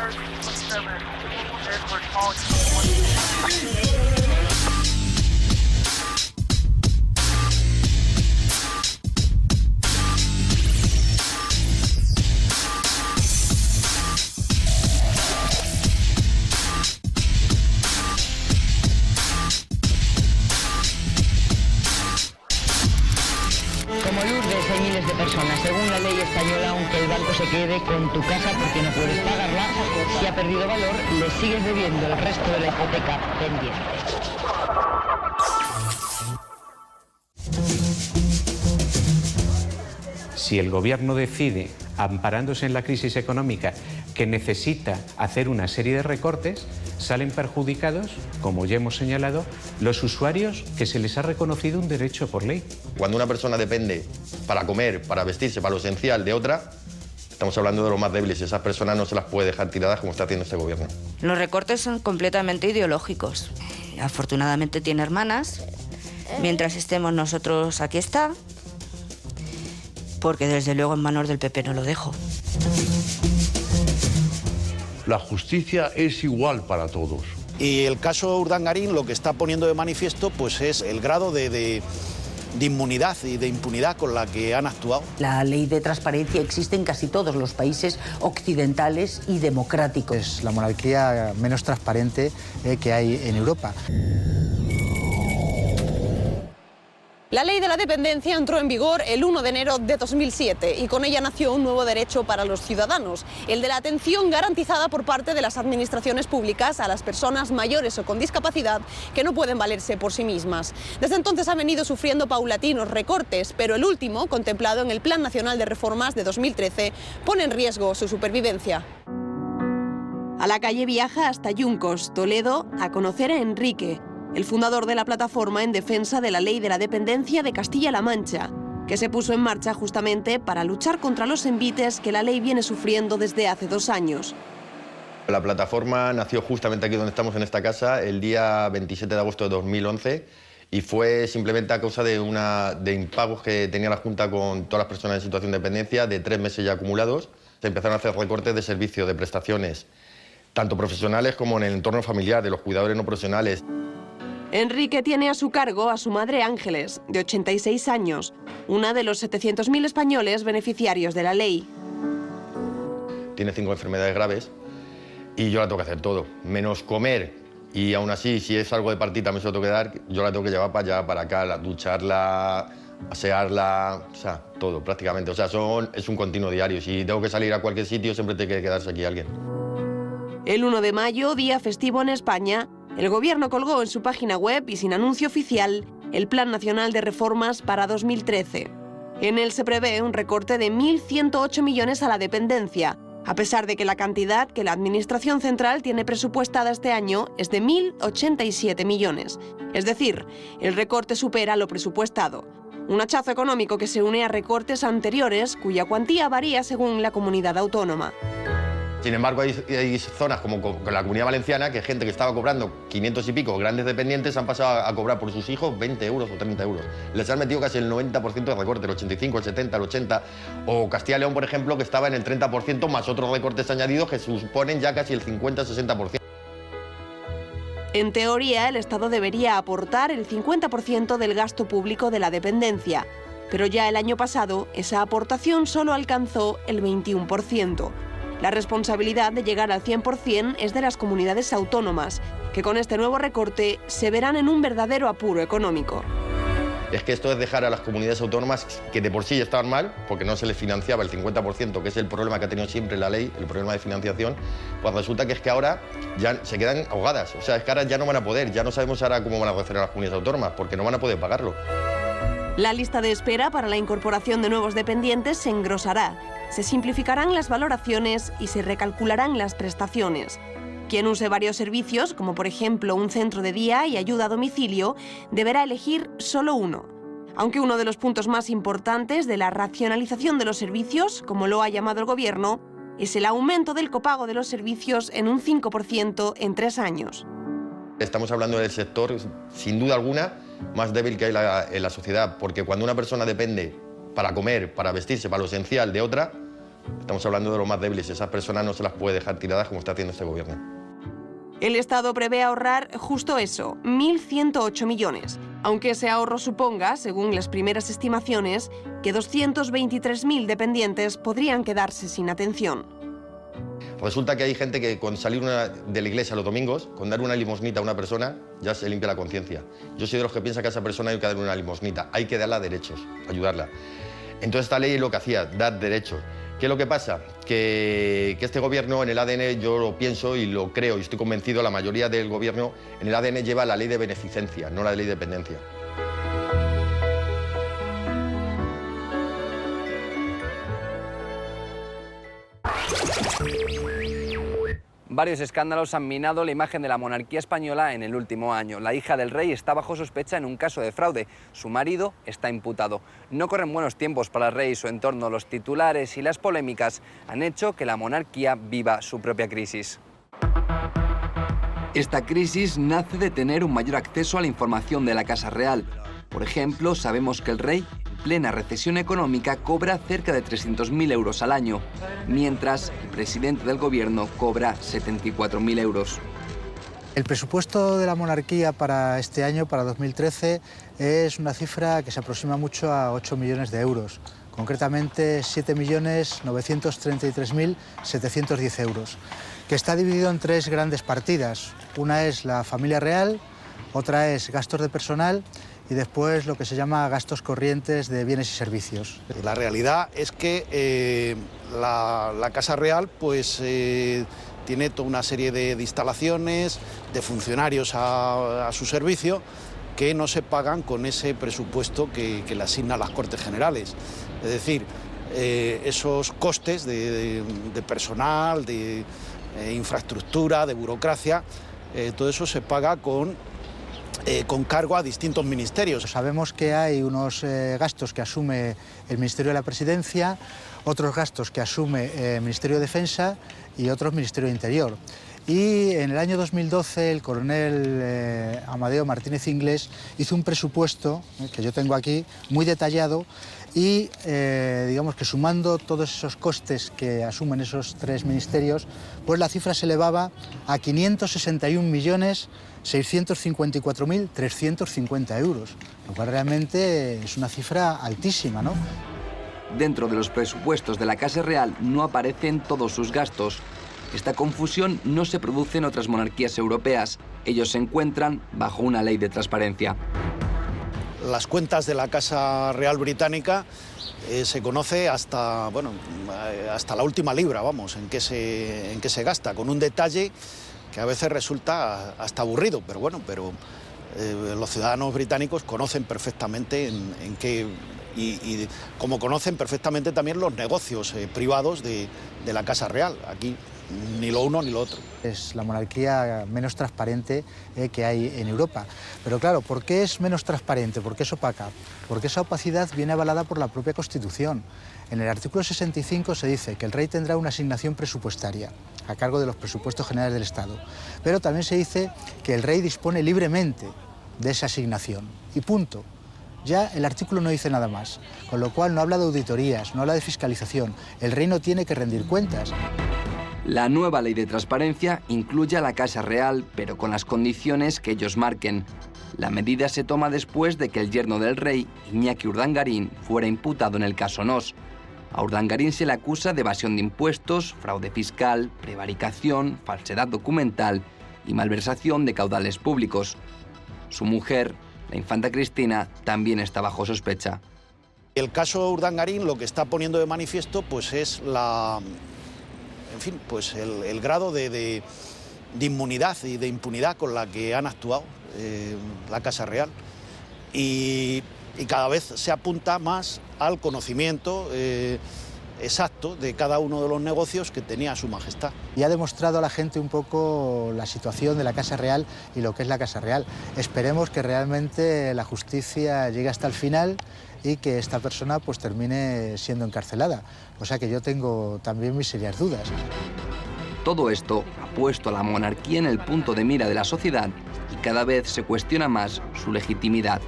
Como Lourdes hay miles de personas. Según la ley española, aunque el banco se quede con tu casa porque no puedes pagarla, si ha perdido valor, le sigues debiendo el resto de la hipoteca pendiente. Si el gobierno decide, amparándose en la crisis económica, que necesita hacer una serie de recortes, salen perjudicados, como ya hemos señalado, los usuarios que se les ha reconocido un derecho por ley. Cuando una persona depende para comer, para vestirse, para lo esencial de otra, estamos hablando de los más débiles y esas personas no se las puede dejar tiradas como está haciendo este gobierno. Los recortes son completamente ideológicos. Afortunadamente tiene hermanas. Mientras estemos nosotros, aquí está. Porque desde luego en manos del PP no lo dejo. La justicia es igual para todos. Y el caso Urdangarín lo que está poniendo de manifiesto pues es el grado de inmunidad y de impunidad con la que han actuado. La ley de transparencia existe en casi todos los países occidentales y democráticos. Es la monarquía menos transparente que hay en Europa. La ley de la dependencia entró en vigor el 1 de enero de 2007 y con ella nació un nuevo derecho para los ciudadanos, el de la atención garantizada por parte de las administraciones públicas a las personas mayores o con discapacidad que no pueden valerse por sí mismas. Desde entonces ha venido sufriendo paulatinos recortes, pero el último, contemplado en el Plan Nacional de Reformas de 2013, pone en riesgo su supervivencia. A la calle viaja hasta Yuncos, Toledo, a conocer a Enrique, el fundador de la plataforma en defensa de la ley de la dependencia de Castilla-La Mancha, que se puso en marcha justamente para luchar contra los envites que la ley viene sufriendo desde hace 2 años. La plataforma nació justamente aquí donde estamos en esta casa el día 27 de agosto de 2011 y fue simplemente a causa de impagos que tenía la Junta con todas las personas en situación de dependencia de 3 meses ya acumulados. Se empezaron a hacer recortes de servicios, de prestaciones, tanto profesionales como en el entorno familiar, de los cuidadores no profesionales. Enrique tiene a su cargo a su madre Ángeles, de 86 años, una de los 700.000 españoles beneficiarios de la ley. Tiene 5 enfermedades graves y yo la tengo que hacer todo, menos comer. Y aún así, si es algo de partir también se lo tengo que dar, yo la tengo que llevar para allá, para acá, ducharla, asearla, o sea, todo prácticamente. O sea, es un continuo diario. Si tengo que salir a cualquier sitio, siempre tiene que quedarse aquí alguien. El 1 de mayo, día festivo en España, el Gobierno colgó en su página web y sin anuncio oficial el Plan Nacional de Reformas para 2013. En él se prevé un recorte de 1.108 millones a la dependencia, a pesar de que la cantidad que la Administración Central tiene presupuestada este año es de 1.087 millones. Es decir, el recorte supera lo presupuestado. Un hachazo económico que se une a recortes anteriores cuya cuantía varía según la comunidad autónoma. Sin embargo, hay zonas como con la Comunidad Valenciana que gente que estaba cobrando 500 y pico grandes dependientes han pasado a cobrar por sus hijos 20 euros o 30 euros. Les han metido casi el 90% de recorte, el 85, el 70, el 80. O Castilla y León, por ejemplo, que estaba en el 30% más otros recortes añadidos que suponen ya casi el 50-60%. En teoría, el Estado debería aportar el 50% del gasto público de la dependencia, pero ya el año pasado esa aportación solo alcanzó el 21%. La responsabilidad de llegar al 100% es de las comunidades autónomas, que con este nuevo recorte se verán en un verdadero apuro económico. Es que esto es dejar a las comunidades autónomas que de por sí ya estaban mal, porque no se les financiaba el 50%, que es el problema que ha tenido siempre la ley, el problema de financiación, pues resulta que es que ahora ya se quedan ahogadas. O sea, es que ahora ya no van a poder, ya no sabemos ahora cómo van a hacer a las comunidades autónomas, porque no van a poder pagarlo. La lista de espera para la incorporación de nuevos dependientes se engrosará, se simplificarán las valoraciones y se recalcularán las prestaciones. Quien use varios servicios, como por ejemplo un centro de día y ayuda a domicilio, deberá elegir solo uno. Aunque uno de los puntos más importantes de la racionalización de los servicios, como lo ha llamado el Gobierno, es el aumento del copago de los servicios en un 5% en 3 años. Estamos hablando del sector, sin duda alguna, más débil que hay en la sociedad, porque cuando una persona depende para comer, para vestirse, para lo esencial de otra, Estamos hablando de los más débiles. Esas personas no se las puede dejar tiradas como está haciendo este gobierno. El Estado prevé ahorrar justo eso, 1.108 millones, aunque ese ahorro suponga, según las primeras estimaciones, que 223.000 dependientes podrían quedarse sin atención. Resulta que hay gente que con salir de la iglesia los domingos, con dar una limosnita a una persona, ya se limpia la conciencia. Yo soy de los que piensa que a esa persona hay que darle una limosnita, hay que darle derechos, ayudarla. Entonces esta ley lo que hacía, dar derechos. ¿Qué es lo que pasa? Que este gobierno en el ADN, yo lo pienso y lo creo y estoy convencido, la mayoría del gobierno en el ADN lleva la ley de beneficencia, no la ley de dependencia. Varios escándalos han minado la imagen de la monarquía española en el último año. La hija del rey está bajo sospecha en un caso de fraude. Su marido está imputado. No corren buenos tiempos para el rey y su entorno. Los titulares y las polémicas han hecho que la monarquía viva su propia crisis. Esta crisis nace de tener un mayor acceso a la información de la Casa Real. Por ejemplo, sabemos que el rey, en plena recesión económica, cobra cerca de 300.000 euros al año, mientras el presidente del gobierno cobra 74.000 euros. El presupuesto de la monarquía para este año, para 2013, es una cifra que se aproxima mucho a 8 millones de euros, concretamente 7.933.710 euros, que está dividido en tres grandes partidas. Una es la familia real, otra es gastos de personal y después lo que se llama gastos corrientes de bienes y servicios. La realidad es que la Casa Real pues, tiene toda una serie de instalaciones, de funcionarios a su servicio, que no se pagan con ese presupuesto que le asignan las Cortes Generales. Es decir, esos costes de personal, de infraestructura, de burocracia, todo eso se paga con cargo a distintos ministerios. Sabemos que hay unos gastos que asume el Ministerio de la Presidencia, otros gastos que asume el Ministerio de Defensa y otros Ministerio de Interior. Y en el año 2012 el coronel Amadeo Martínez Inglés hizo un presupuesto, que yo tengo aquí, muy detallado, y digamos que sumando todos esos costes que asumen esos tres ministerios, pues la cifra se elevaba a 561.654.350 euros, lo cual realmente es una cifra altísima, ¿no? Dentro de los presupuestos de la Casa Real no aparecen todos sus gastos. Esta confusión no se produce en otras monarquías europeas. Ellos se encuentran bajo una ley de transparencia. Las cuentas de la Casa Real Británica se conoce hasta la última libra, vamos, en qué se gasta, con un detalle que a veces resulta hasta aburrido, pero bueno, los ciudadanos británicos conocen perfectamente en qué, y como conocen perfectamente también los negocios privados de la Casa Real. Aquí ni lo uno ni lo otro. Es la monarquía menos transparente que hay en Europa. Pero claro, ¿por qué es menos transparente? ¿Por qué es opaca? Porque esa opacidad viene avalada por la propia Constitución. En el artículo 65 se dice que el rey tendrá una asignación presupuestaria a cargo de los presupuestos generales del Estado. Pero también se dice que el rey dispone libremente de esa asignación. Y punto. Ya el artículo no dice nada más, con lo cual no habla de auditorías, no habla de fiscalización. El rey no tiene que rendir cuentas. La nueva ley de transparencia incluye a la Casa Real, pero con las condiciones que ellos marquen. La medida se toma después de que el yerno del rey, Iñaki Urdangarín, fuera imputado en el caso Nos. A Urdangarín se le acusa de evasión de impuestos, fraude fiscal, prevaricación, falsedad documental y malversación de caudales públicos. Su mujer, la infanta Cristina, también está bajo sospecha. El caso Urdangarín lo que está poniendo de manifiesto pues, es el grado de inmunidad y de impunidad con la que han actuado la Casa Real. Y cada vez se apunta más al conocimiento exacto de cada uno de los negocios que tenía Su Majestad. Y ha demostrado a la gente un poco la situación de la Casa Real y lo que es la Casa Real. Esperemos que realmente la justicia llegue hasta el final y que esta persona pues termine siendo encarcelada. O sea que yo tengo también mis serias dudas. Todo esto ha puesto a la monarquía en el punto de mira de la sociedad y cada vez se cuestiona más su legitimidad.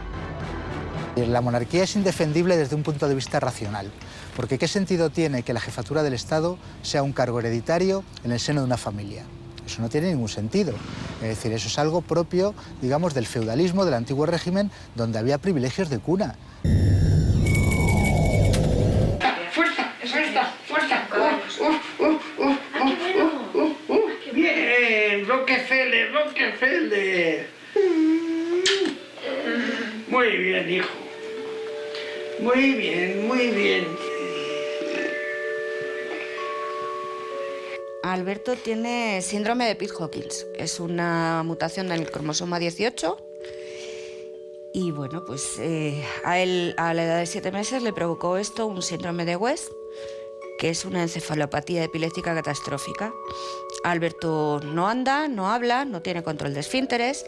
La monarquía es indefendible desde un punto de vista racional, porque ¿qué sentido tiene que la jefatura del Estado sea un cargo hereditario en el seno de una familia? Eso no tiene ningún sentido. Es decir, eso es algo propio, digamos, del feudalismo, del antiguo régimen, donde había privilegios de cuna. ¡Fuerza! ¡Fuerza! ¡Fuerza! ¡Bien! ¡Rockefeller! ¡Rockefeller! Muy bien, hijo. Muy bien, muy bien. Alberto tiene síndrome de Pitt-Hopkins. Es una mutación del cromosoma 18. Y bueno, pues a él a la edad de 7 meses le provocó esto un síndrome de West, que es una encefalopatía epiléptica catastrófica. Alberto no anda, no habla, no tiene control de esfínteres,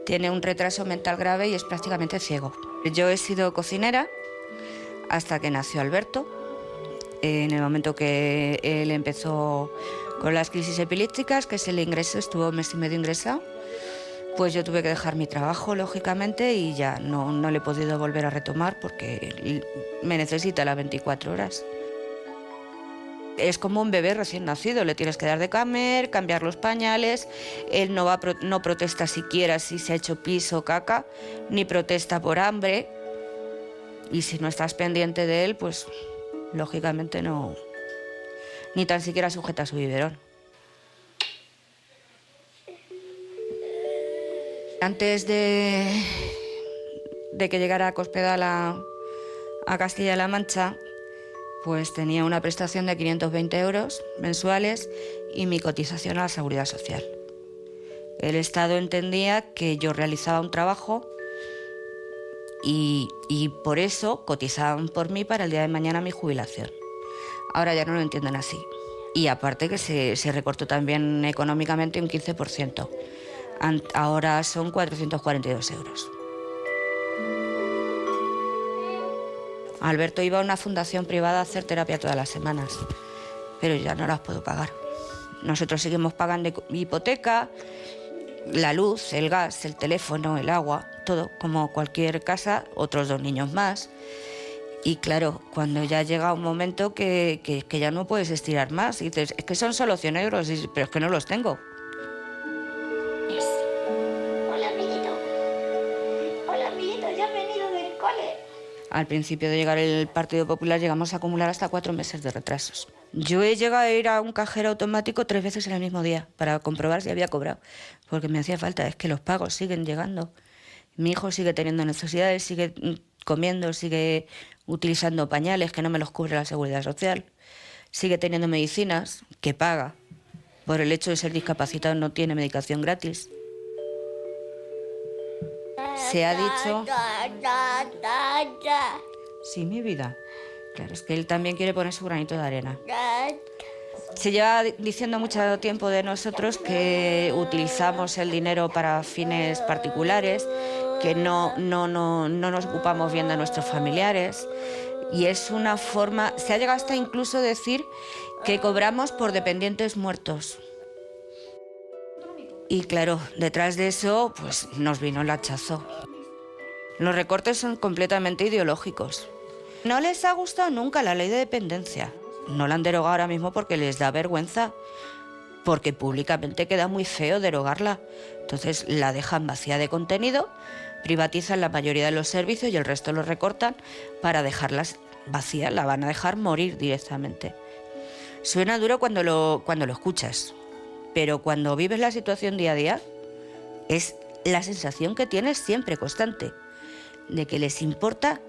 tiene un retraso mental grave y es prácticamente ciego. Yo he sido cocinera hasta que nació Alberto. En el momento que él empezó con las crisis epilépticas, que se le ingresó, estuvo 1 mes y medio ingresado, pues yo tuve que dejar mi trabajo, lógicamente, y ya no le he podido volver a retomar porque me necesita las 24 horas. Es como un bebé recién nacido, le tienes que dar de comer, cambiar los pañales, él no protesta siquiera si se ha hecho pis o caca, ni protesta por hambre, y si no estás pendiente de él, pues lógicamente no, ni tan siquiera sujeta su biberón. Antes de que llegara a Cospedal a Castilla-La Mancha, pues tenía una prestación de 520 euros mensuales y mi cotización a la Seguridad Social. El Estado entendía que yo realizaba un trabajo y por eso cotizaban por mí para el día de mañana mi jubilación. Ahora ya no lo entienden así. Y aparte que se recortó también económicamente un 15%. Ahora son 442 euros. Alberto iba a una fundación privada a hacer terapia todas las semanas, pero ya no las puedo pagar. Nosotros seguimos pagando hipoteca, la luz, el gas, el teléfono, el agua, todo, como cualquier casa, otros 2 niños más. Y claro, cuando ya llega un momento que ya no puedes estirar más, y dices, es que son solo 100 euros, pero es que no los tengo. Hola, amiguito. Hola, amiguito, ya has venido del cole. Al principio de llegar el Partido Popular llegamos a acumular hasta 4 meses de retrasos. Yo he llegado a ir a un cajero automático 3 veces en el mismo día para comprobar si había cobrado, porque me hacía falta, es que los pagos siguen llegando. Mi hijo sigue teniendo necesidades, sigue comiendo, sigue utilizando pañales que no me los cubre la Seguridad Social, sigue teniendo medicinas que paga. Por el hecho de ser discapacitado no tiene medicación gratis. Se ha dicho... Sí, mi vida. Claro, es que él también quiere poner su granito de arena. Se lleva diciendo mucho tiempo de nosotros que utilizamos el dinero para fines particulares, que no nos ocupamos bien de nuestros familiares. Y es una forma... Se ha llegado hasta incluso a decir que cobramos por dependientes muertos. Y claro, detrás de eso, pues nos vino el hachazo. Los recortes son completamente ideológicos. No les ha gustado nunca la ley de dependencia. No la han derogado ahora mismo porque les da vergüenza, porque públicamente queda muy feo derogarla. Entonces la dejan vacía de contenido, privatizan la mayoría de los servicios y el resto los recortan para dejarlas vacías, la van a dejar morir directamente. Suena duro cuando lo escuchas, pero cuando vives la situación día a día, es la sensación que tienes siempre constante, de que les importa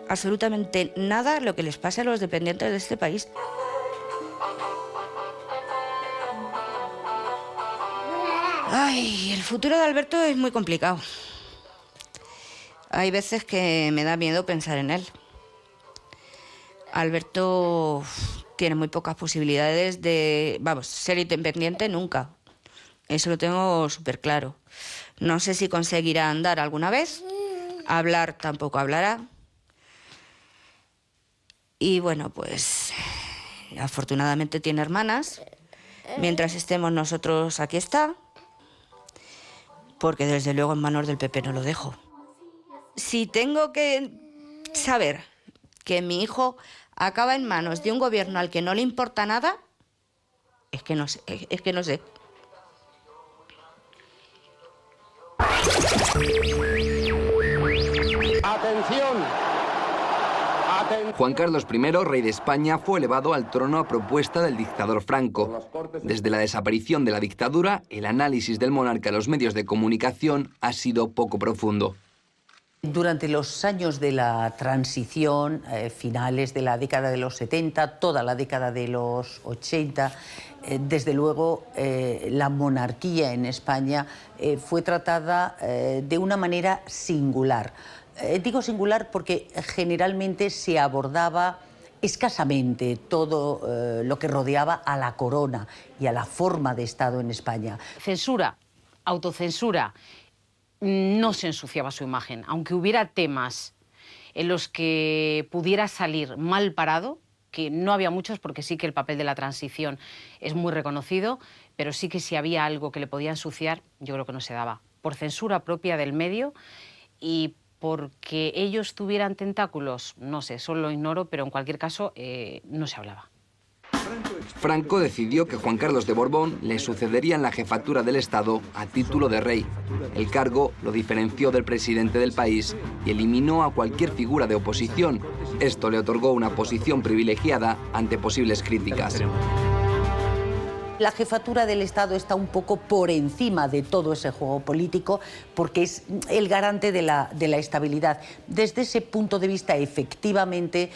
absolutamente nada lo que les pase a los dependientes de este país. Ay, el futuro de Alberto es muy complicado. Hay veces que me da miedo pensar en él. Alberto tiene muy pocas posibilidades de, ser independiente nunca. Eso lo tengo súper claro. No sé si conseguirá andar alguna vez. Hablar tampoco hablará. Y bueno, pues afortunadamente tiene hermanas. Mientras estemos nosotros, aquí está. Porque desde luego en manos del PP no lo dejo. si tengo que saber que mi hijo acaba en manos de un gobierno al que no le importa nada, es que no sé. ¡Atención! Juan Carlos I, rey de España, fue elevado al trono a propuesta del dictador Franco. Desde la desaparición de la dictadura, el análisis del monarca en los medios de comunicación ha sido poco profundo. Durante los años de la transición, finales de la década de los 70, toda la década de los 80, desde luego la monarquía en España fue tratada de una manera singular. Digo singular porque generalmente se abordaba escasamente todo lo que rodeaba a la corona y a la forma de Estado en España. Censura, autocensura, no se ensuciaba su imagen. Aunque hubiera temas en los que pudiera salir mal parado, que no había muchos porque sí que el papel de la transición es muy reconocido, pero sí que si había algo que le podía ensuciar, yo creo que no se daba. Por censura propia del medio y porque ellos tuvieran tentáculos, no sé, eso lo ignoro, pero en cualquier caso no se hablaba. Franco decidió que Juan Carlos de Borbón le sucedería en la jefatura del Estado a título de rey. El cargo lo diferenció del presidente del país y eliminó a cualquier figura de oposición. Esto le otorgó una posición privilegiada ante posibles críticas. La jefatura del Estado está un poco por encima de todo ese juego político porque es el garante de la estabilidad. Desde ese punto de vista, efectivamente,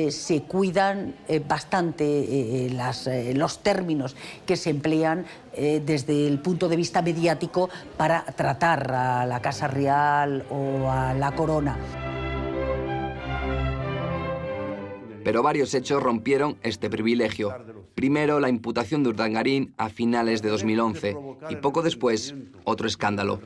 se cuidan bastante los términos que se emplean desde el punto de vista mediático para tratar a la Casa Real o a la Corona. Pero varios hechos rompieron este privilegio. Primero, la imputación de Urdangarín a finales de 2011 y poco después, otro escándalo.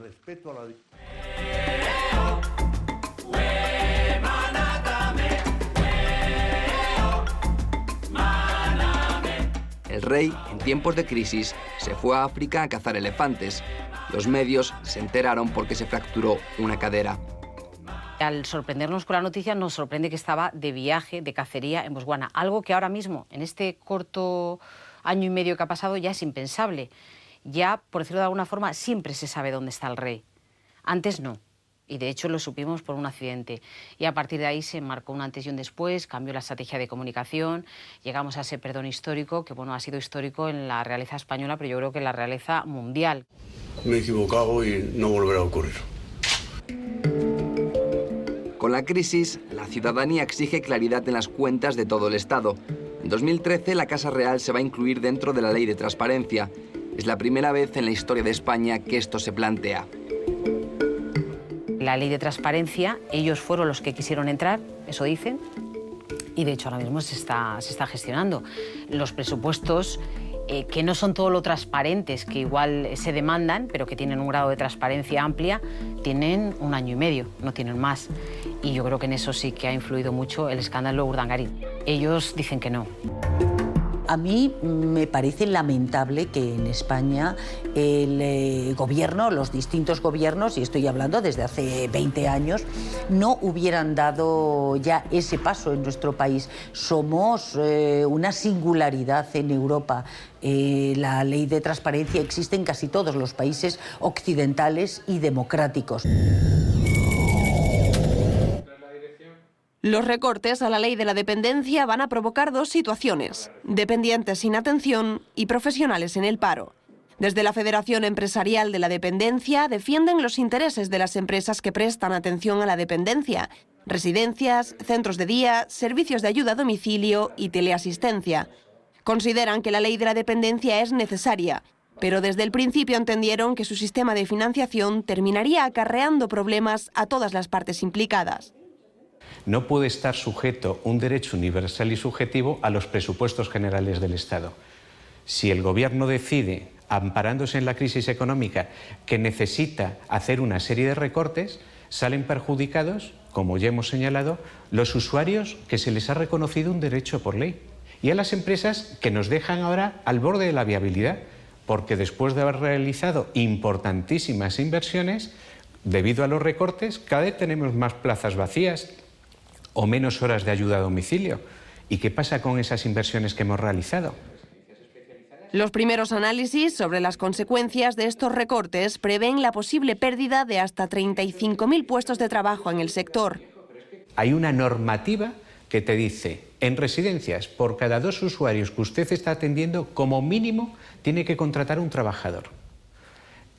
El rey, en tiempos de crisis, se fue a África a cazar elefantes. Los medios se enteraron porque se fracturó una cadera. Al sorprendernos con la noticia, nos sorprende que estaba de viaje, de cacería en Botswana. Algo que ahora mismo, en este corto año y medio que ha pasado, ya es impensable. Ya, por decirlo de alguna forma, siempre se sabe dónde está el rey. Antes no. Y de hecho lo supimos por un accidente. Y a partir de ahí se marcó un antes y un después, cambió la estrategia de comunicación, llegamos a ese perdón histórico, que bueno, ha sido histórico en la realeza española, pero yo creo que en la realeza mundial. Me he equivocado y no volverá a ocurrir. Con la crisis, la ciudadanía exige claridad en las cuentas de todo el Estado. En 2013, la Casa Real se va a incluir dentro de la Ley de Transparencia. Es la primera vez en la historia de España que esto se plantea. La Ley de Transparencia, ellos fueron los que quisieron entrar, eso dicen, y de hecho ahora mismo se está gestionando. Los presupuestos, que no son todo lo transparentes que igual se demandan, pero que tienen un grado de transparencia amplia, tienen 1 año y medio, no tienen más. Y yo creo que en eso sí que ha influido mucho el escándalo Urdangarín. Ellos dicen que no. A mí me parece lamentable que en España el gobierno, los distintos gobiernos, y estoy hablando desde hace 20 años, no hubieran dado ya ese paso en nuestro país. Somos una singularidad en Europa. La ley de transparencia existe en casi todos los países occidentales y democráticos. Los recortes a la ley de la dependencia van a provocar 2 situaciones: dependientes sin atención y profesionales en el paro. Desde la Federación Empresarial de la Dependencia defienden los intereses de las empresas que prestan atención a la dependencia: residencias, centros de día, servicios de ayuda a domicilio y teleasistencia. Consideran que la ley de la dependencia es necesaria, pero desde el principio entendieron que su sistema de financiación terminaría acarreando problemas a todas las partes implicadas. No puede estar sujeto un derecho universal y subjetivo a los presupuestos generales del Estado. Si el Gobierno decide, amparándose en la crisis económica, que necesita hacer una serie de recortes, salen perjudicados, como ya hemos señalado, los usuarios que se les ha reconocido un derecho por ley. Y a las empresas que nos dejan ahora al borde de la viabilidad, porque después de haber realizado importantísimas inversiones, debido a los recortes, cada vez tenemos más plazas vacías o menos horas de ayuda a domicilio. ¿Y qué pasa con esas inversiones que hemos realizado? Los primeros análisis sobre las consecuencias de estos recortes prevén la posible pérdida de hasta 35.000 puestos de trabajo en el sector. Hay una normativa que te dice, en residencias, por cada 2 usuarios que usted está atendiendo, como mínimo tiene que contratar un trabajador.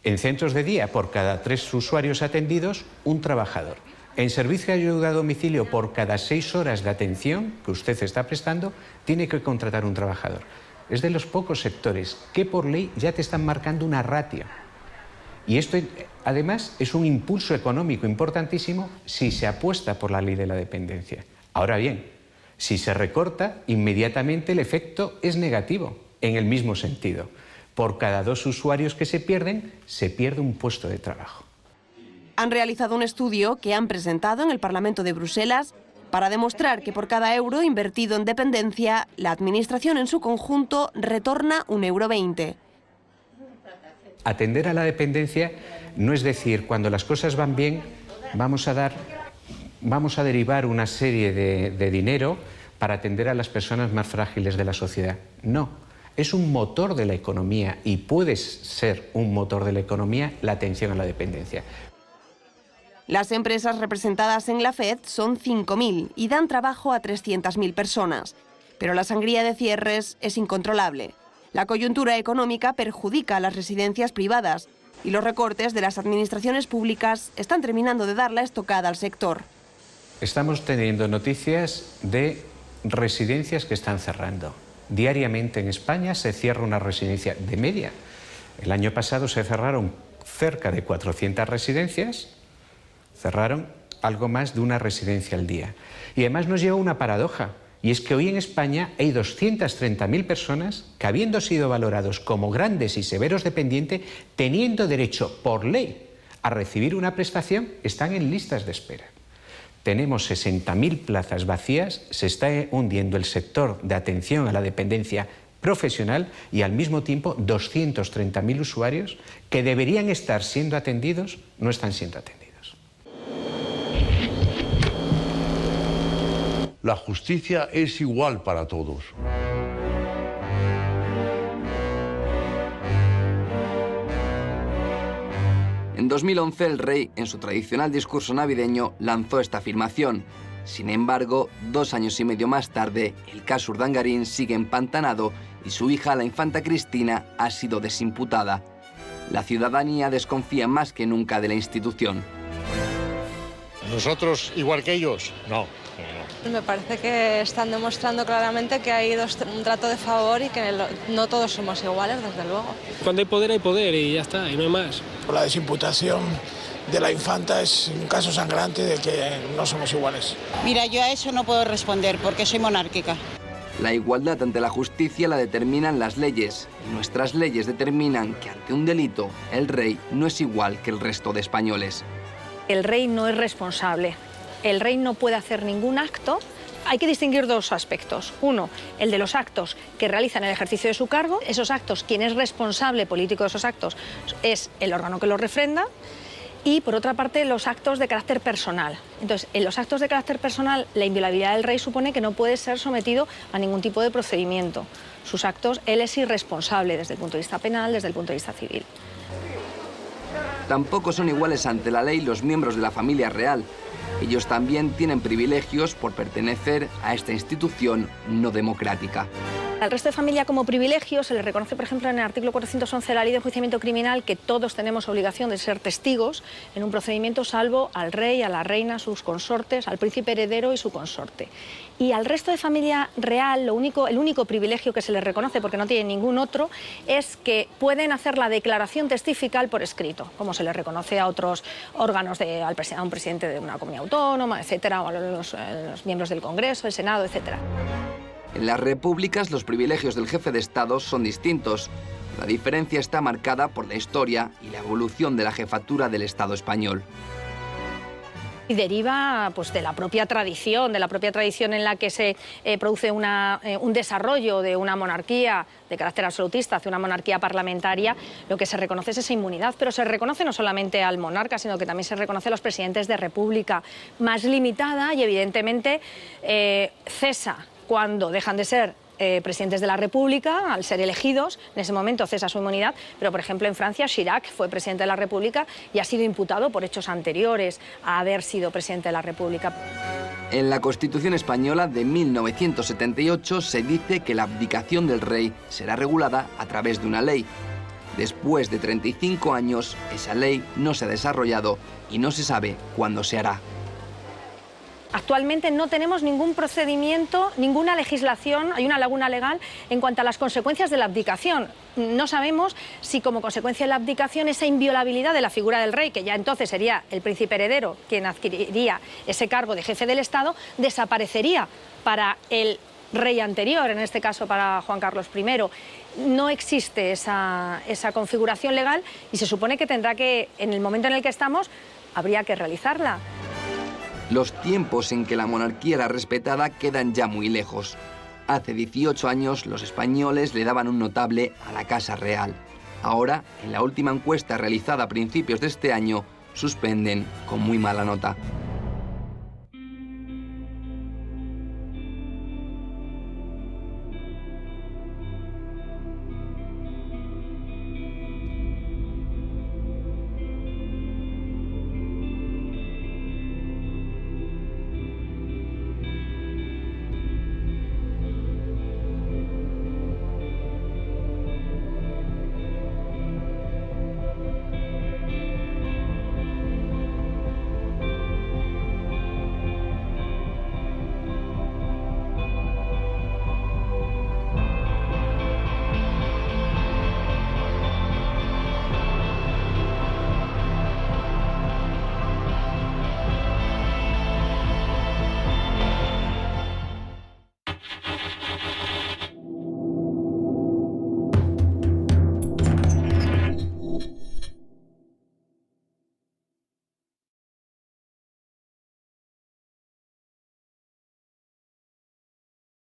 En centros de día, por cada 3 usuarios atendidos, un trabajador. En servicio de ayuda a domicilio, por cada 6 horas de atención que usted está prestando, tiene que contratar un trabajador. Es de los pocos sectores que por ley ya te están marcando una ratio. Y esto, además, es un impulso económico importantísimo si se apuesta por la ley de la dependencia. Ahora bien, si se recorta, inmediatamente el efecto es negativo, en el mismo sentido. Por cada 2 usuarios que se pierde un puesto de trabajo. Han realizado un estudio que han presentado en el Parlamento de Bruselas para demostrar que por cada euro invertido en dependencia, la Administración en su conjunto retorna 1,20 €. Atender a la dependencia no es decir, cuando las cosas van bien, vamos a derivar una serie de dinero para atender a las personas más frágiles de la sociedad. No, es un motor de la economía y puede ser un motor de la economía la atención a la dependencia. Las empresas representadas en la FED son 5.000 y dan trabajo a 300.000 personas. Pero la sangría de cierres es incontrolable. La coyuntura económica perjudica a las residencias privadas y los recortes de las administraciones públicas están terminando de dar la estocada al sector. Estamos teniendo noticias de residencias que están cerrando. Diariamente en España se cierra una residencia de media. El año pasado se cerraron cerca de 400 residencias. Cerraron algo más de una residencia al día. Y además nos lleva una paradoja, y es que hoy en España hay 230.000 personas que, habiendo sido valorados como grandes y severos dependientes, teniendo derecho por ley a recibir una prestación, están en listas de espera. Tenemos 60.000 plazas vacías, se está hundiendo el sector de atención a la dependencia profesional y al mismo tiempo 230.000 usuarios que deberían estar siendo atendidos, no están siendo atendidos. La justicia es igual para todos. En 2011 el rey, en su tradicional discurso navideño, lanzó esta afirmación. Sin embargo, 2 años y medio más tarde, el caso Urdangarín sigue empantanado y su hija, la infanta Cristina, ha sido desimputada. La ciudadanía desconfía más que nunca de la institución. ¿Nosotros igual que ellos? No. Me parece que están demostrando claramente que hay un trato de favor y que no todos somos iguales, desde luego. Cuando hay poder y ya está, y no hay más. La desimputación de la infanta es un caso sangrante de que no somos iguales. Mira, yo a eso no puedo responder porque soy monárquica. La igualdad ante la justicia la determinan las leyes. Y nuestras leyes determinan que ante un delito, el rey no es igual que el resto de españoles. El rey no es responsable. El rey no puede hacer ningún acto. Hay que distinguir 2 aspectos. Uno, el de los actos que realiza en el ejercicio de su cargo. Esos actos, quien es responsable político de esos actos es el órgano que los refrenda. Y, por otra parte, los actos de carácter personal. Entonces, en los actos de carácter personal, la inviolabilidad del rey supone que no puede ser sometido a ningún tipo de procedimiento. Sus actos, él es irresponsable desde el punto de vista penal, desde el punto de vista civil. Tampoco son iguales ante la ley los miembros de la familia real. Ellos también tienen privilegios por pertenecer a esta institución no democrática. Al resto de familia como privilegio se les reconoce, por ejemplo, en el artículo 411 de la Ley de Enjuiciamiento Criminal, que todos tenemos obligación de ser testigos en un procedimiento, salvo al rey, a la reina, sus consortes, al príncipe heredero y su consorte. Y al resto de familia real, el único privilegio que se les reconoce, porque no tienen ningún otro, es que pueden hacer la declaración testifical por escrito, como se les reconoce a otros órganos, a un presidente de una comunidad autónoma, etcétera, o a los miembros del Congreso, el Senado, etcétera. En las repúblicas los privilegios del jefe de Estado son distintos. La diferencia está marcada por la historia y la evolución de la jefatura del Estado español. Y deriva pues, de la propia tradición en la que se produce un desarrollo de una monarquía de carácter absolutista hacia una monarquía parlamentaria. Lo que se reconoce es esa inmunidad, pero se reconoce no solamente al monarca, sino que también se reconoce a los presidentes de república, más limitada y evidentemente cesa cuando dejan de ser presidentes de la República, al ser elegidos, en ese momento cesa su inmunidad, pero por ejemplo en Francia Chirac fue presidente de la República y ha sido imputado por hechos anteriores a haber sido presidente de la República. En la Constitución española de 1978 se dice que la abdicación del rey será regulada a través de una ley. Después de 35 años, esa ley no se ha desarrollado y no se sabe cuándo se hará. Actualmente no tenemos ningún procedimiento, ninguna legislación, hay una laguna legal en cuanto a las consecuencias de la abdicación. No sabemos si como consecuencia de la abdicación esa inviolabilidad de la figura del rey, que ya entonces sería el príncipe heredero quien adquiriría ese cargo de jefe del Estado, desaparecería para el rey anterior, en este caso para Juan Carlos I. No existe esa configuración legal y se supone que tendrá que, en el momento en el que estamos, habría que realizarla. Los tiempos en que la monarquía era respetada quedan ya muy lejos. Hace 18 años los españoles le daban un notable a la Casa Real. Ahora, en la última encuesta realizada a principios de este año, suspenden con muy mala nota.